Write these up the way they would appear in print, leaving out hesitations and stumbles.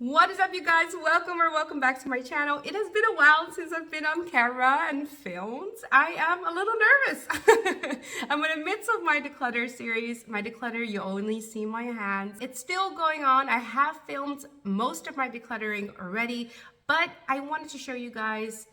What is up, you guys? Welcome back to my channel. It has been a while since I've been on camera and filmed. I am a little nervous. I'm in the midst of my declutter series. My declutter, you only see my hands. It's still going on. I have filmed most of my decluttering already, but I wanted to show you guys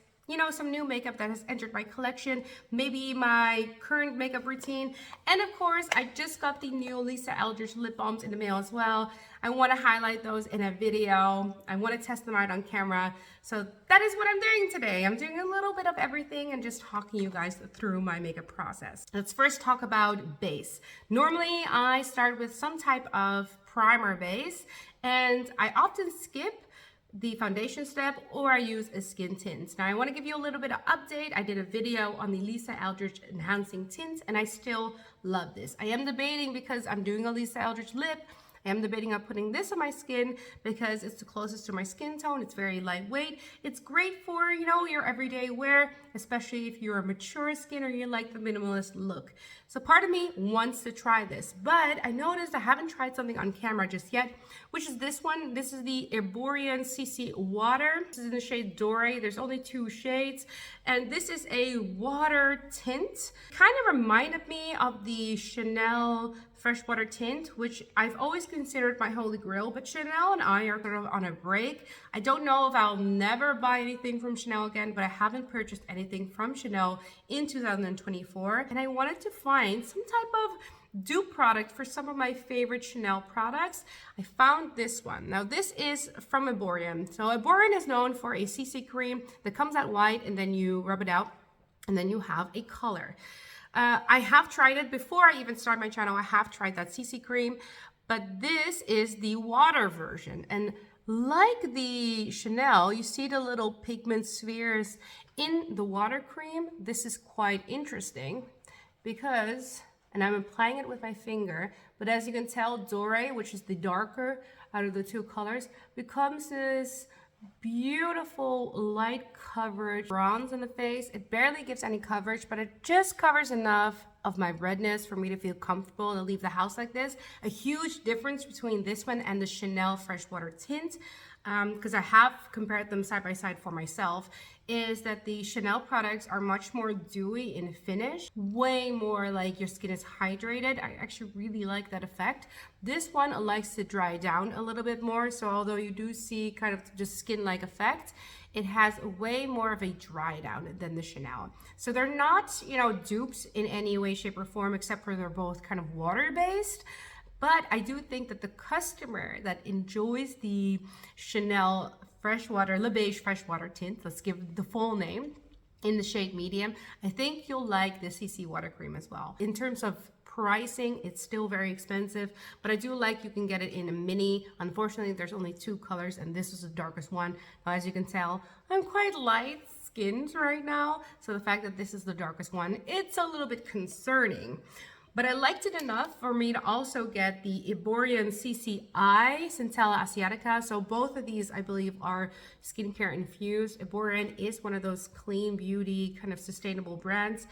some new makeup that has entered my collection, maybe my current makeup routine. And of course, I just got the new Lisa Eldridge lip balms in the mail as well. I want to highlight those in a video. I want to test them out on camera. So that is what I'm doing today. I'm doing a little bit of everything and just talking you guys through my makeup process. Let's first talk about base. Normally, I start with some type of primer base, and I often skip the foundation step, or I use a skin tint. Now I want to give you a little bit of update. I did a video on the Lisa Eldridge enhancing tint, and I still love this. I am debating, because I'm doing a Lisa Eldridge lip, I am debating on putting this on my skin because it's the closest to my skin tone. It's very lightweight. It's great for, your everyday wear, especially if you're a mature skin or you like the minimalist look. So part of me wants to try this, but I noticed I haven't tried something on camera just yet, which is this one. This is the Erborian CC Water. This is in the shade Doré. There's only 2 shades, and this is a water tint. Kind of reminded me of the Chanel freshwater tint, which I've always considered my holy grail, but Chanel and I are sort of on a break. I don't know if I'll never buy anything from Chanel again, but I haven't purchased anything from Chanel in 2024, and I wanted to find some type of dupe product for some of my favorite Chanel products. I found this one. Now this is from Erborian. So Erborian is known for a CC cream that comes out white, and then you rub it out, and then you have a color. I have tried it before I even started my channel. I have tried that CC cream, but this is the water version. And like the Chanel, you see the little pigment spheres in the water cream. This is quite interesting because, and I'm applying it with my finger, but as you can tell, Doré, which is the darker out of the 2 colors, becomes this beautiful light coverage bronze in the face. It barely gives any coverage, but it just covers enough of my redness for me to feel comfortable to leave the house like this. A huge difference between this one and the Chanel freshwater tint, because I have compared them side by side for myself, is that the Chanel products are much more dewy in finish, way more like your skin is hydrated. I actually really like that effect. This one likes to dry down a little bit more, so although you do see kind of just skin-like effect, it has way more of a dry down than the Chanel. So they're not, dupes in any way, shape, or form, except for they're both kind of water-based. But I do think that the customer that enjoys the Chanel freshwater, Le Beige freshwater tint, let's give the full name, in the shade medium, I think you'll like the CC water cream as well. In terms of pricing, it's still very expensive, but I do like you can get it in a mini. Unfortunately, there's only 2 colors, and this is the darkest one. Now, as you can tell, I'm quite light skinned right now, so the fact that this is the darkest one, it's a little bit concerning. But I liked it enough for me to also get the Erborian CCI Centella Asiatica. So both of these, I believe, are skincare infused. Erborian is one of those clean beauty kind of sustainable brands.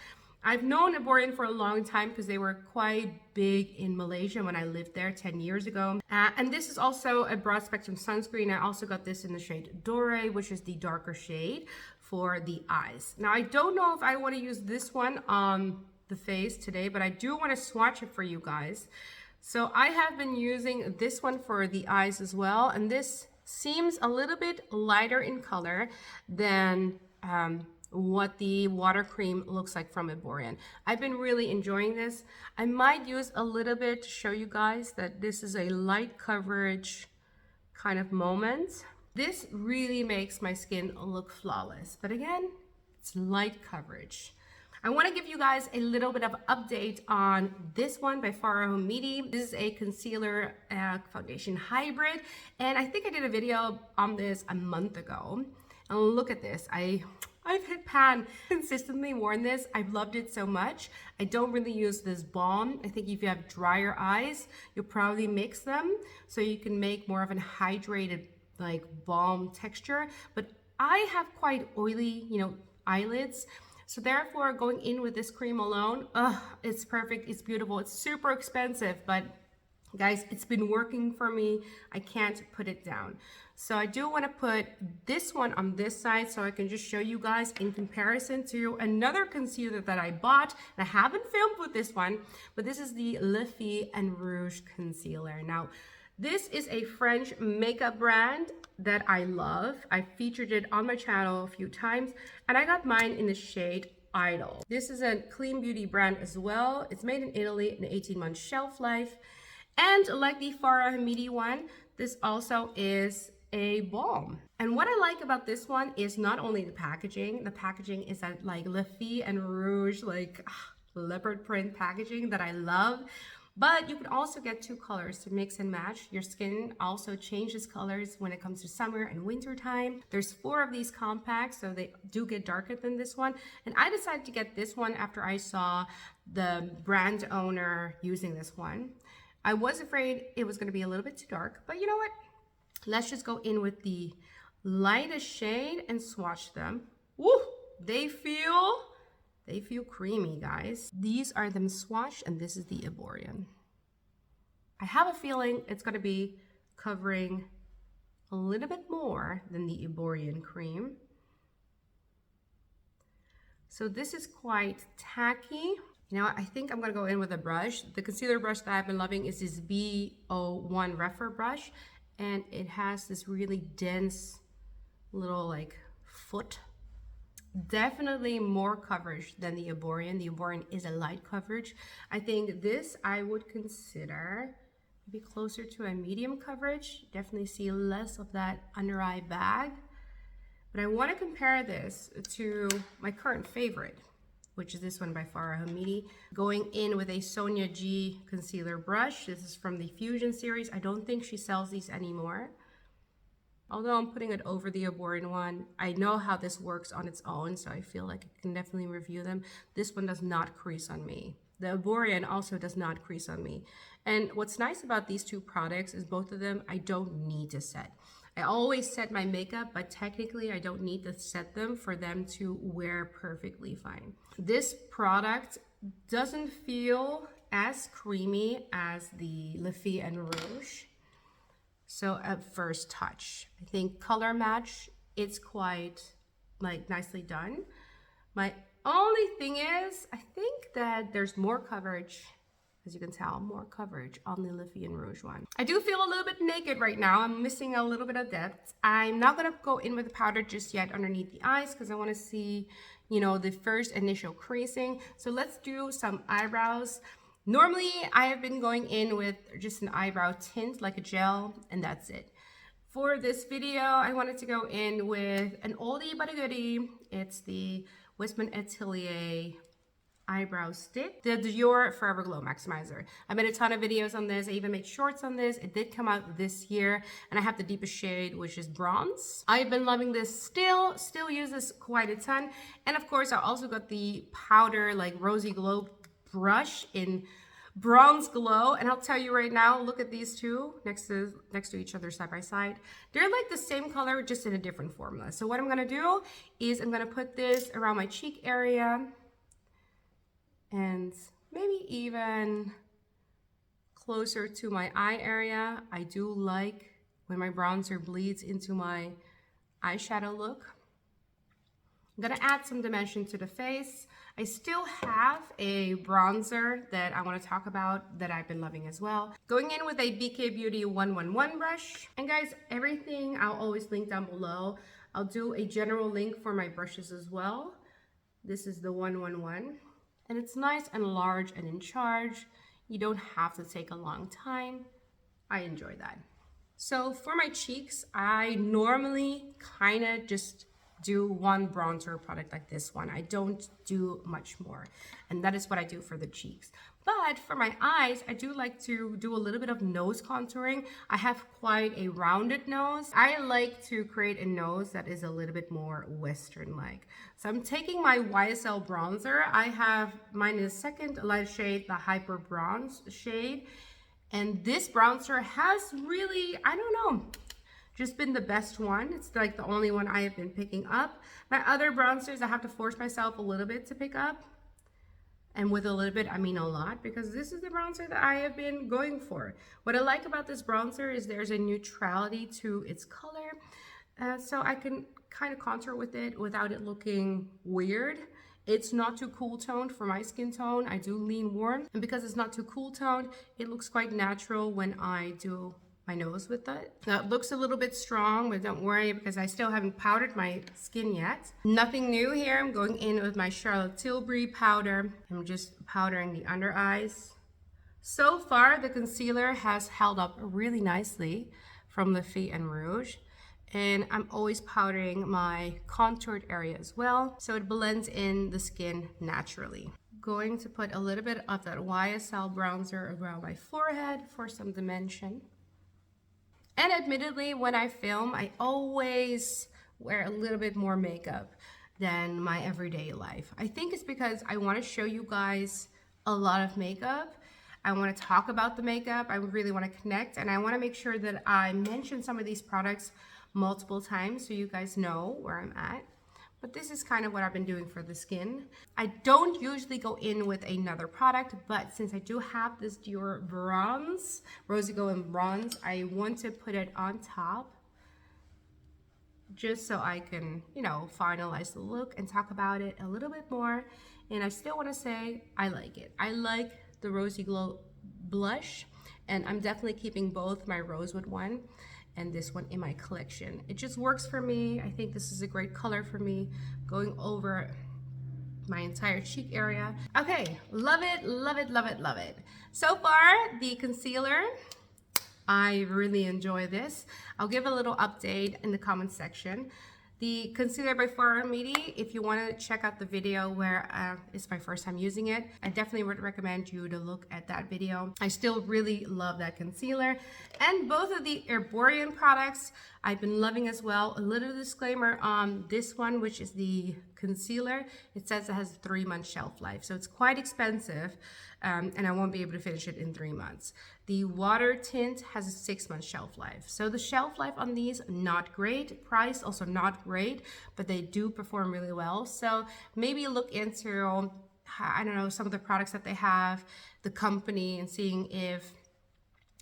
I've known Erborian for a long time because they were quite big in Malaysia when I lived there 10 years ago. And this is also a broad spectrum sunscreen. I also got this in the shade Doré, which is the darker shade for the eyes. Now, I don't know if I want to use this one on the face today, but I do want to swatch it for you guys. So I have been using this one for the eyes as well, and this seems a little bit lighter in color than what the water cream looks like from Erborian. I've been really enjoying this. I might use a little bit to show you guys that this is a light coverage kind of moment. This really makes my skin look flawless, but again, it's light coverage. I want to give you guys a little bit of update on this one by Faro Midi. This is a concealer foundation hybrid, and I think I did a video on this a month ago. And look at this. I've hit pan, consistently worn this. I've loved it so much. I don't really use this balm. I think if you have drier eyes, you'll probably mix them so you can make more of an hydrated like balm texture. But I have quite oily, eyelids. So therefore, going in with this cream alone, it's perfect, it's beautiful, it's super expensive, but Guys, it's been working for me. I can't put it down. So I do want to put this one on this side so I can just show you guys in comparison to another concealer that I bought. And I haven't filmed with this one, but this is the REPHR and Rouge concealer. Now, this is a French makeup brand that I love. I featured it on my channel a few times, and I got mine in the shade Idol. This is a clean beauty brand as well. It's made in Italy, an 18-month shelf life. And like the Farah Hamidi one, this also is a Baume. And what I like about this one is not only the packaging is that like REPHR and Rouge, like leopard print packaging that I love. But you can also get two colors to mix and match. Your skin also changes colors when it comes to summer and winter time. There's 4 of these compacts, so they do get darker than this one. And I decided to get this one after I saw the brand owner using this one. I was afraid it was going to be a little bit too dark, but you know what? Let's just go in with the lightest shade and swatch them. Woo! They feel creamy, guys. These are them swatched, and this is the Iborian. I have a feeling it's going to be covering a little bit more than the Iborian cream. So this is quite tacky. You know, I think I'm going to go in with a brush. The concealer brush that I've been loving is this B01 REPHR brush. And it has this really dense little like foot. Definitely more coverage than the Iborian. The Iborian is a light coverage. I think this I would consider maybe closer to a medium coverage. Definitely see less of that under eye bag. But I want to compare this to my current favorite, which is this one by Farah Hamidi. Going in with a Sonia G concealer brush. This is from the Fusion series. I don't think she sells these anymore. Although I'm putting it over the Iborian one, I know how this works on its own, so I feel like I can definitely review them. This one does not crease on me. The Iborian also does not crease on me. And what's nice about these two products is both of them I don't need to set. I always set my makeup, but technically I don't need to set them for them to wear perfectly fine. This product doesn't feel as creamy as the REPHR and Rouge. So at first touch, I think color match, it's quite like nicely done. My only thing is, I think that there's more coverage. As you can tell, more coverage on the REPHR and Rouge one. I do feel a little bit naked right now. I'm missing a little bit of depth. I'm not gonna go in with the powder just yet underneath the eyes because I wanna see, you know, the first initial creasing. So let's do some eyebrows. Normally, I have been going in with just an eyebrow tint, like a gel, and that's it. For this video, I wanted to go in with an oldie but a goodie. It's the Westman Atelier eyebrow stick, the Dior Forever Glow Maximizer. I made a ton of videos on this. I even made shorts on this. It did come out this year, and I have the deepest shade, which is bronze. I've been loving this still use this quite a ton. And of course, I also got the powder, like rosy glow brush in bronze glow. And I'll tell you right now, look at these two next to each other side by side. They're like the same color, just in a different formula. So what I'm gonna do is I'm gonna put this around my cheek area, and maybe even closer to my eye area. I do like when my bronzer bleeds into my eyeshadow look. I'm gonna add some dimension to the face. I still have a bronzer that I wanna talk about that I've been loving as well. Going in with a BK Beauty 111 brush. And guys, everything I'll always link down below. I'll do a general link for my brushes as well. This is the 111. And it's nice and large and in charge. You don't have to take a long time. I enjoy that. So for my cheeks, I normally kind of just do one bronzer product like this one. I don't do much more. And that is what I do for the cheeks. But for my eyes, I do like to do a little bit of nose contouring. I have quite a rounded nose. I like to create a nose that is a little bit more Western-like. So I'm taking my YSL bronzer. I have mine is second light shade, the Hyper Bronze shade. And this bronzer has really, I don't know, just been the best one. It's like the only one I have been picking up. My other bronzers, I have to force myself a little bit to pick up. And with a little bit, I mean a lot, because this is the bronzer that I have been going for. What I like about this bronzer is there's a neutrality to its color. So I can kind of contour with it without it looking weird. It's not too cool toned for my skin tone. I do lean warm. And because it's not too cool toned, it looks quite natural when I do my nose with it. Now it looks a little bit strong, but don't worry because I still haven't powdered my skin yet. Nothing new here. I'm going in with my Charlotte Tilbury powder. I'm just powdering the under eyes. So far, the concealer has held up really nicely from the Fit and Rouge. And I'm always powdering my contoured area as well, so it blends in the skin naturally. Going to put a little bit of that YSL bronzer around my forehead for some dimension. And admittedly, when I film, I always wear a little bit more makeup than my everyday life. I think it's because I want to show you guys a lot of makeup. I want to talk about the makeup. I really want to connect, and I want to make sure that I mention some of these products multiple times so you guys know where I'm at. But this is kind of what I've been doing for the skin. I don't usually go in with another product, but since I do have this Dior bronze, Rosy Gold and Bronze, I want to put it on top just so I can, you know, finalize the look and talk about it a little bit more. And I still want to say I like it. I like the Rosy Glow blush, and I'm definitely keeping both my Rosewood one and this one in my collection. It just works for me. I think this is a great color for me, going over my entire cheek area. Okay, love it, love it, love it, love it. So far, the concealer, I really enjoy this. I'll give a little update in the comment section. The concealer by Metropolis, if you want to check out the video where it's my first time using it, I definitely would recommend you to look at that video. I still really love that concealer. And both of the Herborian products I've been loving as well. A little disclaimer on this one, which is the concealer. It says it has a 3-month shelf life, so it's quite expensive, and I won't be able to finish it in 3 months. The water tint has a 6-month shelf life. So the shelf life on these, not great. Price also not great, but they do perform really well. So maybe look into, I don't know, some of the products that they have, the company, and seeing if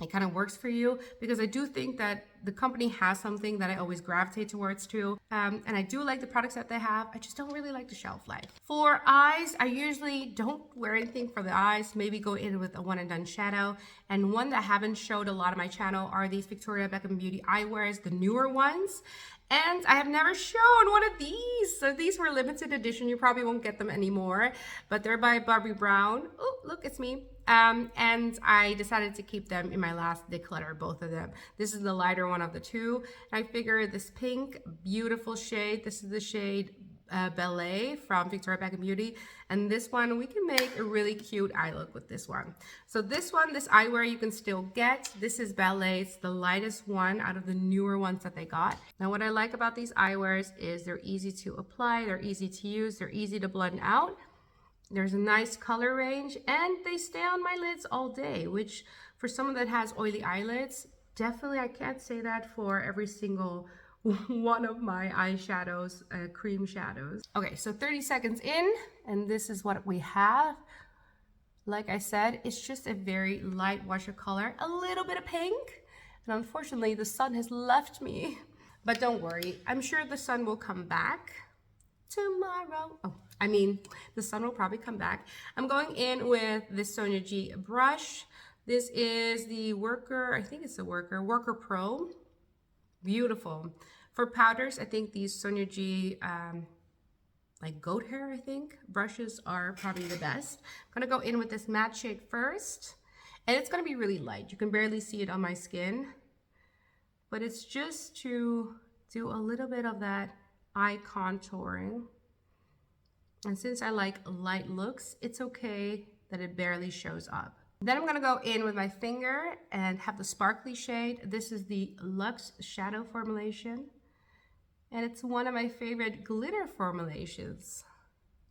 it kind of works for you, because I do think that the company has something that I always gravitate towards too. And I do like the products that they have. I just don't really like the shelf life. For eyes, I usually don't wear anything for the eyes. Maybe go in with a one and done shadow. And one that I haven't showed a lot on my channel are these Victoria Beckham Beauty eyewears, the newer ones. And I have never shown one of these. So these were limited edition. You probably won't get them anymore, but they're by Bobbi Brown. Oh, look, it's me. And I decided to keep them in my last declutter, both of them. This is the lighter one of the two. I figured this pink, beautiful shade, this is the shade Ballet from Victoria Beckham Beauty, and this one we can make a really cute eye look with this one. So this one, this eyewear you can still get. This is Ballet. It's the lightest one out of the newer ones that they got. Now what I like about these eyewears is they're easy to apply, they're easy to use, they're easy to blend out. There's a nice color range, and they stay on my lids all day, which for someone that has oily eyelids, definitely I can't say that for every single one of my eyeshadows, cream shadows. Okay, so 30 seconds in, and this is what we have. Like I said, it's just a very light watercolor, a little bit of pink, and unfortunately the sun has left me. But don't worry, I'm sure the sun will come back tomorrow. Oh, I mean, the sun will probably come back. I'm going in with this Sonia G brush. This is the Worker, I think it's the Worker Pro. Beautiful. For powders, I think these Sonia G, like goat hair, I think, brushes are probably the best. I'm gonna go in with this matte shade first, and it's gonna be really light. You can barely see it on my skin, but it's just to do a little bit of that eye contouring. And since I like light looks, it's okay that it barely shows up. Then I'm gonna go in with my finger and have the sparkly shade. This is the Luxe Shadow formulation. And it's one of my favorite glitter formulations,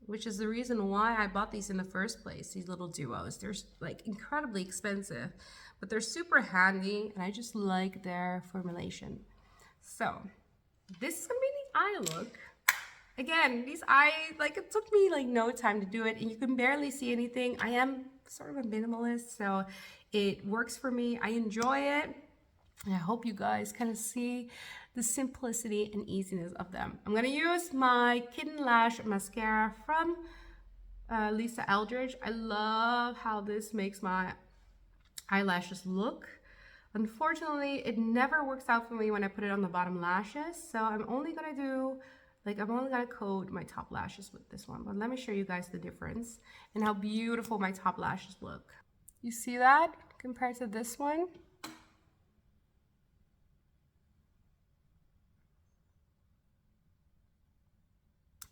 which is the reason why I bought these in the first place, these little duos. They're like incredibly expensive, but they're super handy, and I just like their formulation. So this is gonna be the eye look. Again, these eyes, like it took me like no time to do it and you can barely see anything. I am sort of a minimalist, so it works for me. I enjoy it. And I hope you guys kind of see the simplicity and easiness of them. I'm gonna use my Kitten Lash mascara from Lisa Eldridge. I love how this makes my eyelashes look. Unfortunately, it never works out for me when I put it on the bottom lashes, so I'm only gonna coat my top lashes with this one. But let me show you guys the difference and how beautiful my top lashes look. You see that compared to this one?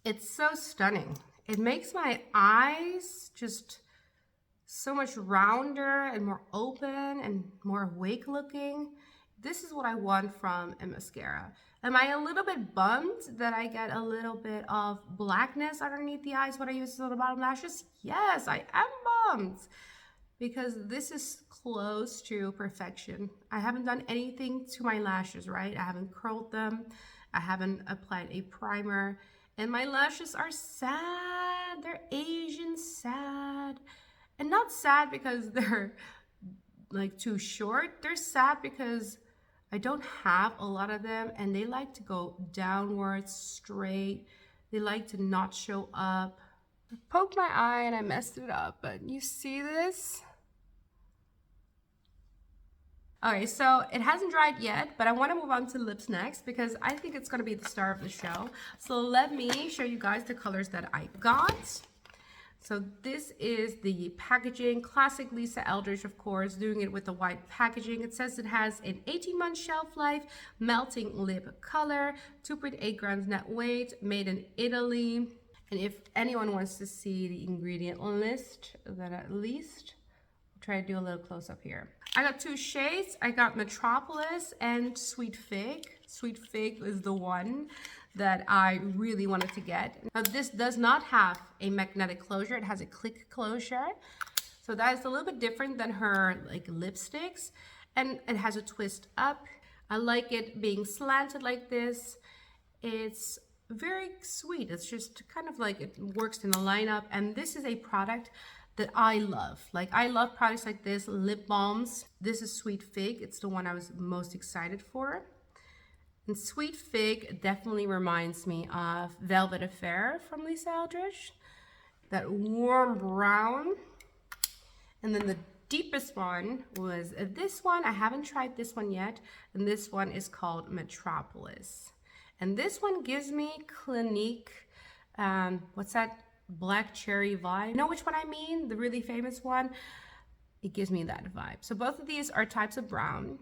It's so stunning. It makes my eyes just so much rounder and more open and more awake looking. This is what I want from a mascara. Am I a little bit bummed that I get a little bit of blackness underneath the eyes when I use it on the bottom lashes? Yes, I am bummed because this is close to perfection. I haven't done anything to my lashes, right? I haven't curled them. I haven't applied a primer. And my lashes are sad. They're Asian sad. And not sad because they're like too short. They're sad because I don't have a lot of them and they like to go downwards, straight. They like to not show up. I poked my eye and I messed it up, but you see this? Okay, so it hasn't dried yet, but I want to move on to lips next because I think it's going to be the star of the show. So let me show you guys the colors that I got. So this is the packaging, classic Lisa Eldridge, of course, doing it with the white packaging. It says it has an 18-month shelf life, melting lip color, 2.8 grams net weight, made in Italy. And if anyone wants to see the ingredient list, then at least I'll try to do a little close up here. I got two shades. I got Metropolis and Sweet Fig. Sweet Fig is the one that I really wanted to get. Now this does not have a magnetic closure. It has a click closure. So that is a little bit different than her like lipsticks. And it has a twist up. I like it being slanted like this. It's very sweet. It's just kind of like it works in a lineup. And this is a product that I love. Like I love products like this, lip balms. This is Sweet Fig. It's the one I was most excited for. And Sweet Fig definitely reminds me of Velvet Affair from Lisa Eldridge. That warm brown. And then the deepest one was this one. I haven't tried this one yet. And this one is called Metropolis. And this one gives me Clinique, what's that? Black cherry vibe. You know which one I mean? The really famous one. It gives me that vibe. So both of these are types of brown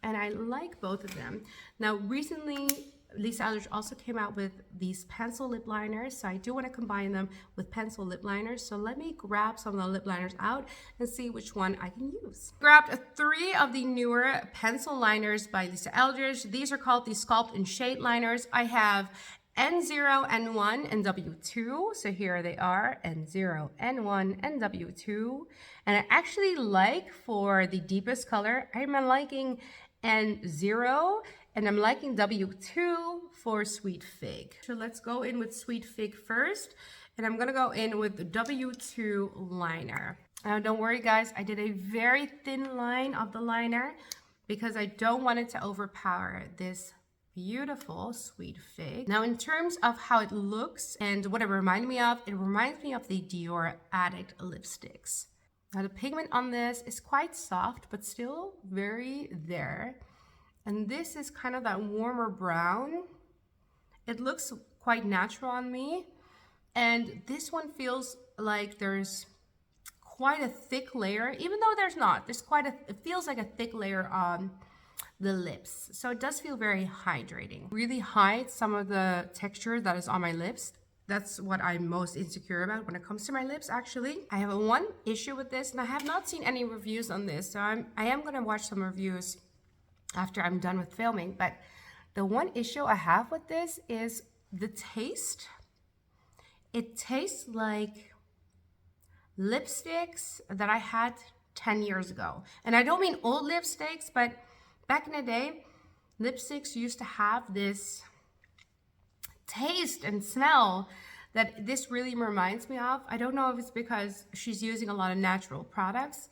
and I like both of them. Now recently Lisa Eldridge also came out with these pencil lip liners, so I do want to combine them with pencil lip liners. So let me grab some of the lip liners out and see which one I can use. Grabbed 3 of the newer pencil liners by Lisa Eldridge. These are called the Sculpt and Shade liners. I have N0, N1, and W2. So here they are, N0, N1, and W2. And I actually like for the deepest color, I'm liking N0, and I'm liking W2 for Sweet Fig. So let's go in with Sweet Fig first. And I'm gonna go in with the W2 liner. Now don't worry guys, I did a very thin line of the liner because I don't want it to overpower this beautiful Sweet Fig. Now in terms of how it looks and what it reminds me of the Dior Addict lipsticks. Now the pigment on this is quite soft but still very there. And this is kind of that warmer brown. It looks quite natural on me. And this one feels like there's quite a thick layer, even though there's not. It feels like a thick layer on the lips. So it does feel very hydrating. Really hides some of the texture that is on my lips. That's what I'm most insecure about when it comes to my lips, actually. I have one issue with this, and I have not seen any reviews on this. So I am gonna watch some reviews after I'm done with filming. But the one issue I have with this is the taste. It tastes like lipsticks that I had 10 years ago. And I don't mean old lipsticks, but back in the day, lipsticks used to have this taste and smell that this really reminds me of. I don't know if it's because she's using a lot of natural products,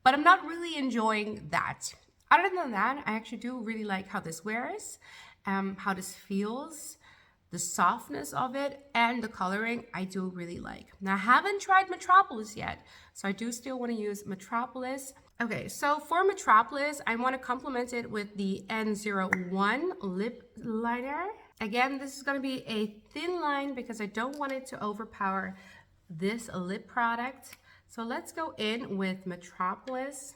but I'm not really enjoying that. Other than that, I actually do really like how this wears, how this feels, the softness of it, and the coloring I do really like. Now, I haven't tried Metropolis yet, so I do still want to use Metropolis. Okay, so for Metropolis, I want to complement it with the N01 lip liner. Again, this is going to be a thin line because I don't want it to overpower this lip product. So let's go in with Metropolis.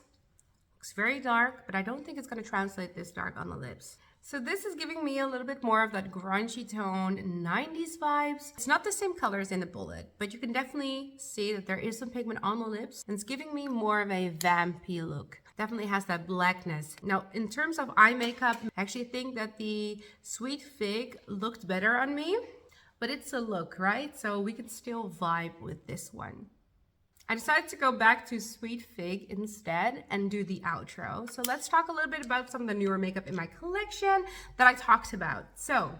Looks very dark, but I don't think it's going to translate this dark on the lips. So this is giving me a little bit more of that grungy tone, 90s vibes. It's not the same colors in the bullet, but you can definitely see that there is some pigment on the lips, and it's giving me more of a vampy look. Definitely has that blackness. Now, in terms of eye makeup, I actually think that the Sweet Fig looked better on me, but it's a look, right? So we can still vibe with this one. I decided to go back to Sweet Fig instead and do the outro. So let's talk a little bit about some of the newer makeup in my collection that I talked about. So,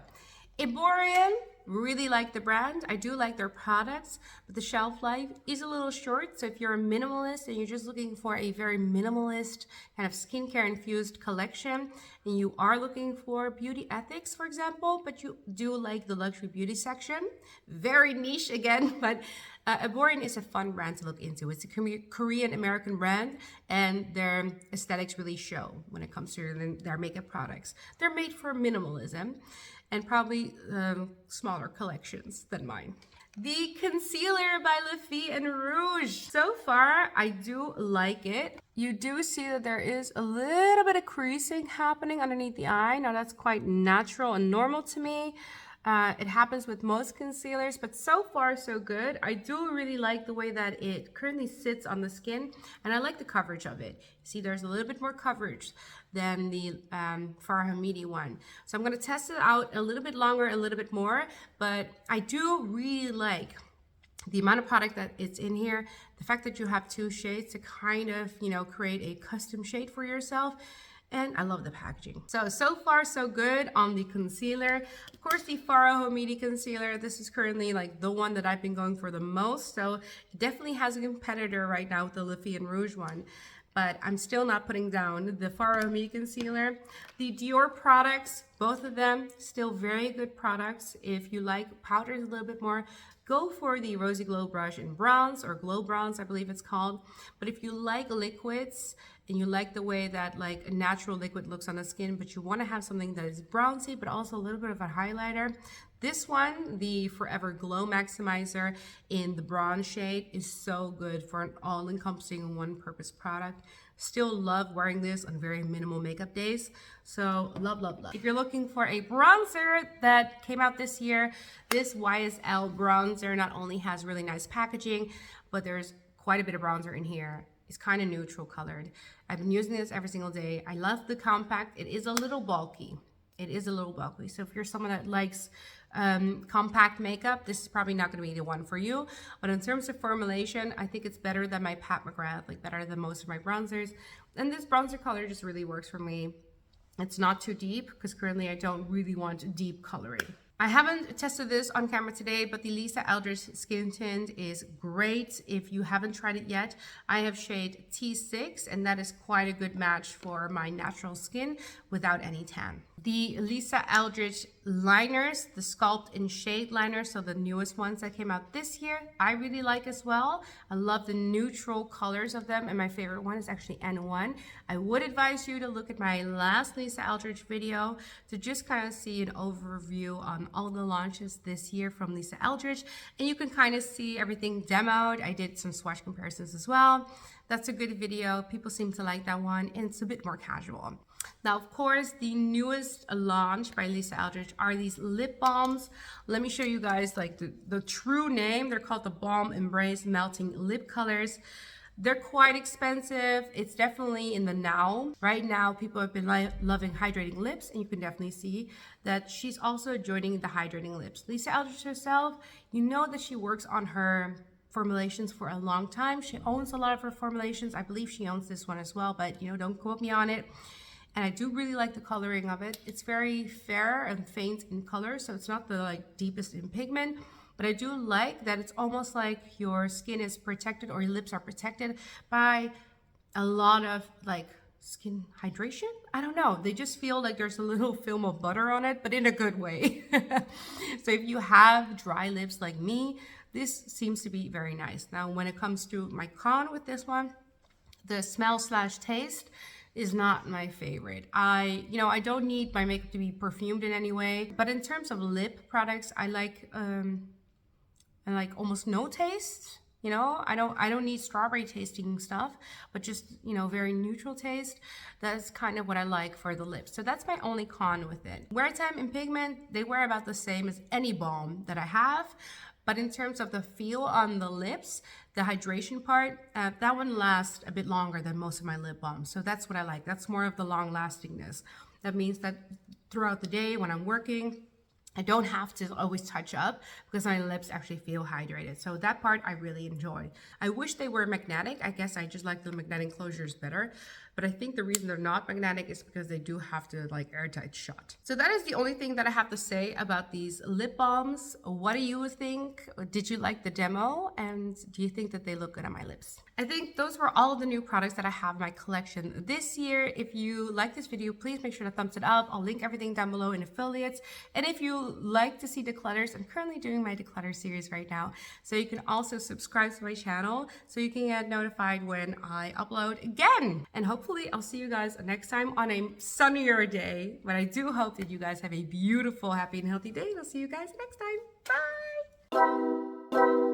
Eborian, really like the brand. I do like their products, but the shelf life is a little short. So if you're a minimalist and you're just looking for a very minimalist kind of skincare infused collection, and you are looking for beauty ethics, for example, but you do like the luxury beauty section, very niche again, but Eborian is a fun brand to look into. It's a Korean American brand, and their aesthetics really show when it comes to their makeup products. They're made for minimalism and probably smaller collections than mine. The concealer by Lafitte and Rouge. So far, I do like it. You do see that there is a little bit of creasing happening underneath the eye. Now that's quite natural and normal to me. It happens with most concealers, but so far so good. I do really like the way that it currently sits on the skin, and I like the coverage of it. See, there's a little bit more coverage than the Farah Hamidi one. So I'm going to test it out a little bit longer, a little bit more, but I do really like the amount of product that it's in here, the fact that you have two shades to kind of, create a custom shade for yourself. And I love the packaging. So far so good on the concealer. Of course, the Farah Hamidi concealer, this is currently like the one that I've been going for the most. So it definitely has a competitor right now with the Lafitte and Rouge one. But I'm still not putting down the Farah Hamidi concealer. The Dior products, both of them, still very good products. If you like powders a little bit more, go for the Rosy Glow Brush in bronze, or Glow Bronze, I believe it's called. But if you like liquids and you like the way that like a natural liquid looks on the skin, but you want to have something that is bronzy, but also a little bit of a highlighter, this one, the Forever Glow Maximizer in the bronze shade, is so good for an all-encompassing one-purpose product. Still love wearing this on very minimal makeup days. So love, love, love. If you're looking for a bronzer that came out this year, this YSL bronzer not only has really nice packaging, but there's quite a bit of bronzer in here. It's kind of neutral colored. I've been using this every single day. I love the compact. It is a little bulky. So if you're someone that likes compact makeup, this is probably not going to be the one for you. But in terms of formulation, I think it's better than my Pat McGrath, like better than most of my bronzers. And this bronzer color just really works for me. It's not too deep because currently I don't really want deep coloring. I haven't tested this on camera today, but the Lisa Eldridge Skin Tint is great. If you haven't tried it yet, I have shade T6, and that is quite a good match for my natural skin without any tan. The Lisa Eldridge liners, the Sculpt in Shade liners, so the newest ones that came out this year, I really like as well. I love the neutral colors of them, and my favorite one is actually N1. I would advise you to look at my last Lisa Eldridge video to just kind of see an overview on all the launches this year from Lisa Eldridge, and you can kind of see everything demoed. I did some swatch comparisons as well. That's a good video. People seem to like that one, and it's a bit more casual. Now, of course, the newest launch by Lisa Eldridge are these lip balms. Let me show you guys like the true name. They're called the Baume Embrace Melting Lip Colors. They're quite expensive. It's definitely in the now. Right now, people have been loving hydrating lips, and you can definitely see that she's also joining the hydrating lips. Lisa Eldridge herself, you know that she works on her formulations for a long time. She owns a lot of her formulations. I believe she owns this one as well, but don't quote me on it. And I do really like the coloring of it. It's very fair and faint in color, so it's not the like deepest in pigment. But I do like that it's almost like your skin is protected, or your lips are protected by a lot of like skin hydration. I don't know, they just feel like there's a little film of butter on it, but in a good way. So if you have dry lips like me, this seems to be very nice. Now when it comes to my con with this one, the smell slash taste is not my favorite. I don't need my makeup to be perfumed in any way, but in terms of lip products, I like almost no taste. I don't need strawberry tasting stuff, but just, very neutral taste. That's kind of what I like for the lips. So that's my only con with it. Wear time and pigment, they wear about the same as any balm that I have. But in terms of the feel on the lips, the hydration part, that one lasts a bit longer than most of my lip balms. So that's what I like. That's more of the long lastingness. That means that throughout the day when I'm working, I don't have to always touch up because my lips actually feel hydrated. So that part I really enjoy. I wish they were magnetic. I guess I just like the magnetic closures better. But I think the reason they're not magnetic is because they do have to like airtight shut. So that is the only thing that I have to say about these lip balms. What do you think? Did you like the demo? And do you think that they look good on my lips? I think those were all of the new products that I have in my collection this year. If you like this video, please make sure to thumbs it up. I'll link everything down below in affiliates. And if you like to see declutters, I'm currently doing my declutter series right now. So you can also subscribe to my channel so you can get notified when I upload again. And hopefully I'll see you guys next time on a sunnier day. But I do hope that you guys have a beautiful, happy, and healthy day. And I'll see you guys next time. Bye!